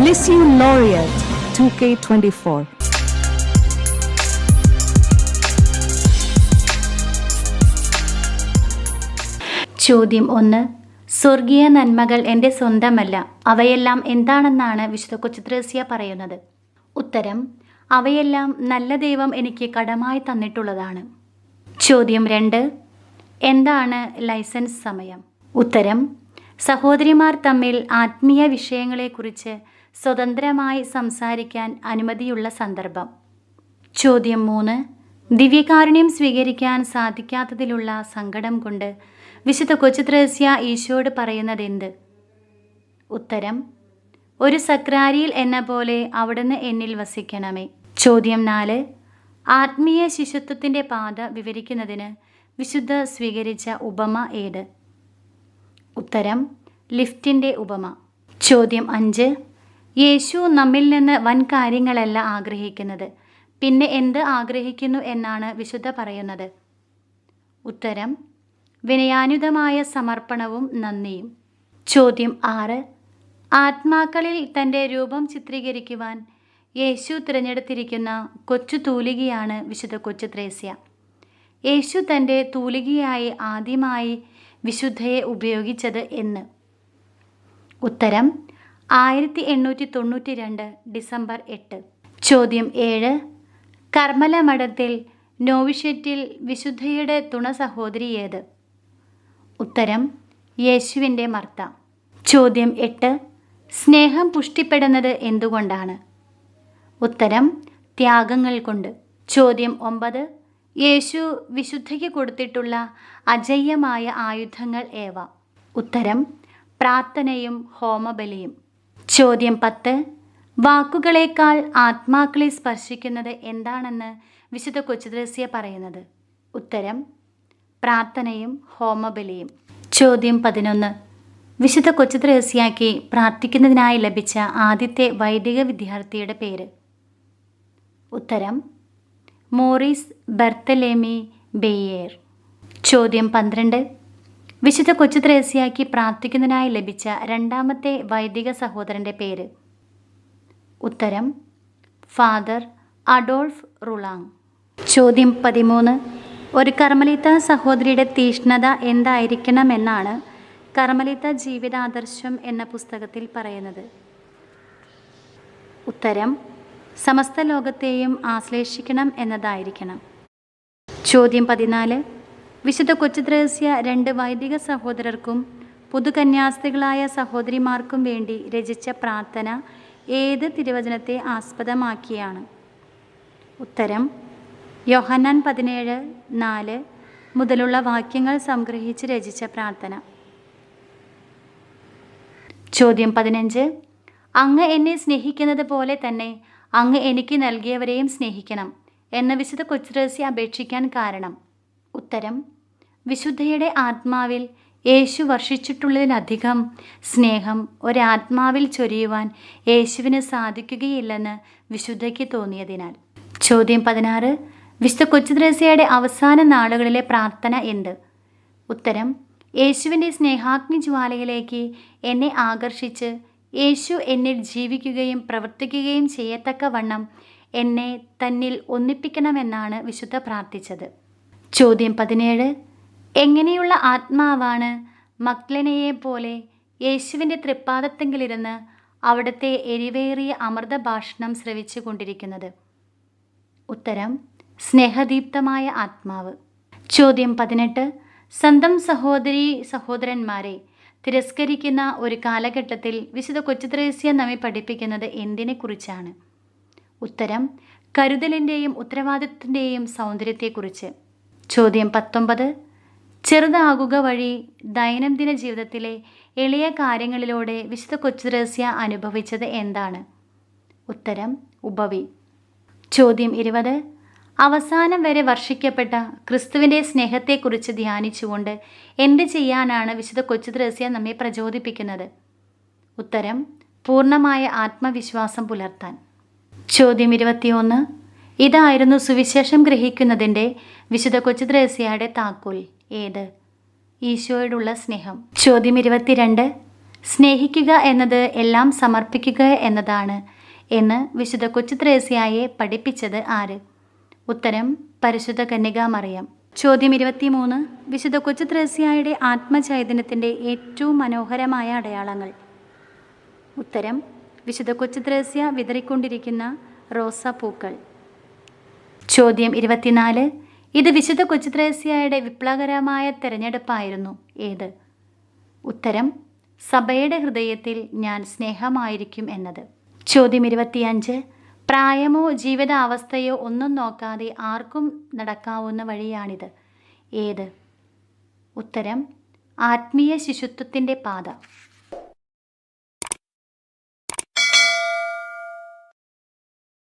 LISU Laureate 2K24. ചോദ്യം 1. സ്വർഗീയ നന്മകൾ എൻ്റെ സ്വന്തമല്ല, അവയെല്ലാം എന്താണെന്നാണ് വിശുദ്ധ കൊച്ചുത്രേസ്യ പറയുന്നത്? ഉത്തരം: അവയെല്ലാം നല്ല ദൈവം എനിക്ക് കടമായി തന്നിട്ടുള്ളതാണ്. ചോദ്യം 2. എന്താണ് ലൈസൻസ് സമയം? ഉത്തരം: സഹോദരിമാർ തമ്മിൽ ആത്മീയ വിഷയങ്ങളെക്കുറിച്ച് സ്വതന്ത്രമായി സംസാരിക്കാൻ അനുമതിയുള്ള സന്ദർഭം. ചോദ്യം 3. ദിവ്യകാരുണ്യം സ്വീകരിക്കാൻ സാധിക്കാത്തതിലുള്ള സങ്കടം കൊണ്ട് വിശുദ്ധ കൊച്ചുത്രേസ്യ ഈശോയോട് പറയുന്നതെന്ത്? ഉത്തരം: ഒരു സക്രാരിയിൽ എന്ന പോലെ അവിടുന്ന് എന്നിൽ വസിക്കണമേ. ചോദ്യം 4. ആത്മീയ ശിശുത്വത്തിൻ്റെ പാത വിവരിക്കുന്നതിന് വിശുദ്ധ സ്വീകരിച്ച ഉപമ ഏത്? ഉത്തരം: ലിഫ്റ്റിൻ്റെ ഉപമ. ചോദ്യം 5. യേശു നമ്മിൽ നിന്ന് വൻ കാര്യങ്ങളല്ല ആഗ്രഹിക്കുന്നത്, പിന്നെ എന്ത് ആഗ്രഹിക്കുന്നു എന്നാണ് വിശുദ്ധ പറയുന്നത്? ഉത്തരം: വിനയാന്വിതമായ സമർപ്പണവും നന്ദിയും. ചോദ്യം 6. ആത്മാക്കളിൽ തൻ്റെ രൂപം ചിത്രീകരിക്കുവാൻ യേശു തിരഞ്ഞെടുത്തിരിക്കുന്ന കൊച്ചു തൂലികയാണ് വിശുദ്ധ കൊച്ചുത്രേസ്യ. യേശു തൻ്റെ തൂലികയായി ആദ്യമായി വിശുദ്ധയെ ഉപയോഗിച്ചത് എന്ന്? ഉത്തരം: 1892 ഡിസംബർ 8. ചോദ്യം 7. കർമ്മല മഠത്തിൽ നോവിഷ്യറ്റിൽ വിശുദ്ധയുടെ തുണ സഹോദരി ഏത്? ഉത്തരം: യേശുവിൻ്റെ മർത്ത. ചോദ്യം 8. സ്നേഹം പുഷ്ടിപ്പെടുന്നത് എന്തുകൊണ്ടാണ്? ഉത്തരം: ത്യാഗങ്ങൾ കൊണ്ട്. ചോദ്യം 9. യേശു വിശുദ്ധയ്ക്ക് കൊടുത്തിട്ടുള്ള അജയ്യമായ ആയുധങ്ങൾ ഏവ? ഉത്തരം: പ്രാർത്ഥനയും ഹോമബലിയും. ചോദ്യം 10. വാക്കുകളേക്കാൾ ആത്മാക്കളെ സ്പർശിക്കുന്നത് എന്താണെന്ന് വിശുദ്ധ കൊച്ചുത്രേസ്യ പറയുന്നത്? ഉത്തരം: പ്രാർത്ഥനയും ഹോമബലിയും. ചോദ്യം 11. വിശുദ്ധ കൊച്ചുത്രേസ്യയ്ക്ക് പ്രാർത്ഥിക്കുന്നതിനായി ലഭിച്ച ആദ്യത്തെ വൈദിക വിദ്യാർത്ഥിയുടെ പേര്? ഉത്തരം: മോറിസ് ബർത്തലേമി ബെയ്യേർ. ചോദ്യം 12. വിശുദ്ധ കൊച്ചുത്രേസ്യയ്ക്ക് പ്രാർത്ഥിക്കുന്നതിനായി ലഭിച്ച രണ്ടാമത്തെ വൈദിക സഹോദരൻ്റെ പേര്? ഉത്തരം: ഫാദർ അഡോൾഫ് റുളാങ്. ചോദ്യം 13. ഒരു കർമ്മലിത്ത സഹോദരിയുടെ തീഷ്ണത എന്തായിരിക്കണമെന്നാണ് കർമ്മലിത്ത ജീവിതാദർശം എന്ന പുസ്തകത്തിൽ പറയുന്നത്? ഉത്തരം: സമസ്ത ലോകത്തെയും ആശ്ലേഷിക്കണം എന്നതായിരിക്കണം. ചോദ്യം 14. വിശുദ്ധ കൊച്ചുത്രേസ്യ 2 വൈദിക സഹോദരർക്കും പുതുകന്യാസ്ത്രീകളായ സഹോദരിമാർക്കും വേണ്ടി രചിച്ച പ്രാർത്ഥന ഏത് തിരുവചനത്തെ ആസ്പദമാക്കിയാണ്? ഉത്തരം: യോഹന്നാൻ 17:4 മുതലുള്ള വാക്യങ്ങൾ സംഗ്രഹിച്ച് രചിച്ച പ്രാർത്ഥന. ചോദ്യം 15. അങ്ങ് എന്നെ സ്നേഹിക്കുന്നത് പോലെ തന്നെ അങ്ങ് എനിക്ക് നൽകിയവരെയും സ്നേഹിക്കണം എന്ന് വിശുദ്ധ കൊച്ചുത്രേസ്യ അപേക്ഷിക്കാൻ കാരണം? ഉത്തരം: വിശുദ്ധയുടെ ആത്മാവിൽ യേശു വർഷിച്ചിട്ടുള്ളതിലധികം സ്നേഹം ഒരാത്മാവിൽ ചൊരിയുവാൻ യേശുവിന് സാധിക്കുകയില്ലെന്ന് വിശുദ്ധയ്ക്ക് തോന്നിയതിനാൽ. ചോദ്യം 16. വിശുദ്ധ കൊച്ചുത്രേസ്യയുടെ അവസാന നാളുകളിലെ പ്രാർത്ഥന എന്ത്? ഉത്തരം: യേശുവിൻ്റെ സ്നേഹാഗ്നി ജ്വാലയിലേക്ക് എന്നെ ആകർഷിച്ച് യേശു എന്നിൽ ജീവിക്കുകയും പ്രവർത്തിക്കുകയും ചെയ്യത്തക്കവണ്ണം എന്നെ തന്നിൽ ഒന്നിപ്പിക്കണമെന്നാണ് വിശുദ്ധ പ്രാർത്ഥിച്ചത്. ചോദ്യം 17. എങ്ങനെയുള്ള ആത്മാവാണ് മഗ്ദലനയെ പോലെ യേശുവിൻ്റെ തൃപ്പാദത്തെങ്കിലിരുന്ന് അവിടുത്തെ എരിവേറിയ അമൃത ഭാഷണം ശ്രവിച്ചു കൊണ്ടിരിക്കുന്നത്? ഉത്തരം: സ്നേഹദീപ്തമായ ആത്മാവ്. ചോദ്യം 18. സ്വന്തം സഹോദരന്മാരെ തിരസ്കരിക്കുന്ന ഒരു കാലഘട്ടത്തിൽ വിശുദ്ധ കൊച്ചുത്രേസ്യ നമ്മെ പഠിപ്പിക്കുന്നത് എന്തിനെക്കുറിച്ചാണ്? ഉത്തരം: കരുതലിൻ്റെയും ഉത്തരവാദിത്വത്തിൻ്റെയും സൗന്ദര്യത്തെക്കുറിച്ച്. ചോദ്യം 19. ചെറുതാകുക വഴി ദൈനംദിന ജീവിതത്തിലെ എളിയ കാര്യങ്ങളിലൂടെ വിശുദ്ധ കൊച്ചുത്രേസ്യ അനുഭവിച്ചത് എന്താണ്? ഉത്തരം: ഉപവി. ചോദ്യം 20. അവസാനം വരെ വർഷിക്കപ്പെട്ട ക്രിസ്തുവിൻ്റെ സ്നേഹത്തെക്കുറിച്ച് ധ്യാനിച്ചുകൊണ്ട് എന്ത് ചെയ്യാനാണ് വിശുദ്ധ കൊച്ചുത്രേസ്യ നമ്മെ പ്രചോദിപ്പിക്കുന്നത്? ഉത്തരം: പൂർണ്ണമായ ആത്മവിശ്വാസം പുലർത്താൻ. ചോദ്യം 21. ഇതായിരുന്നു സുവിശേഷം ഗ്രഹിക്കുന്നതിൻ്റെ വിശുദ്ധ കൊച്ചുത്രേസ്യയുടെ താക്കോൽ. ഏത്? ഈശോയോടുള്ള സ്നേഹം. ചോദ്യം 22. സ്നേഹിക്കുക എന്നത് എല്ലാം സമർപ്പിക്കുക എന്നതാണ് എന്ന് വിശുദ്ധ കൊച്ചു ത്രേസ്യായെ പഠിപ്പിച്ചത് ആര്? ഉത്തരം പരിശുദ്ധ കന്യകാമറിയം. ചോദ്യം 23. വിശുദ്ധ കൊച്ചു ത്രേസ്യായുടെ ആത്മചൈതന്യത്തിൻ്റെ ഏറ്റവും മനോഹരമായ അടയാളങ്ങൾ. ഉത്തരം വിശുദ്ധ കൊച്ചു ത്രേസ്യ വിതറിക്കൊണ്ടിരിക്കുന്ന റോസാപ്പൂക്കൾ. ചോദ്യം 24. ഇത് വിശുദ്ധ കൊച്ചു ത്രേസ്യായുടെ വിപ്ലവകരമായ തിരഞ്ഞെടുപ്പായിരുന്നു. ഏത്? ഉത്തരം സഭയുടെ ഹൃദയത്തിൽ ഞാൻ സ്നേഹമായിരിക്കും എന്നത്. ചോദ്യം 25. പ്രായമോ ജീവിതാവസ്ഥയോ ഒന്നും നോക്കാതെ ആർക്കും നടക്കാവുന്ന വഴിയാണിത്. ഏത്? ഉത്തരം ആത്മീയ ശിശുത്വത്തിൻ്റെ പാത.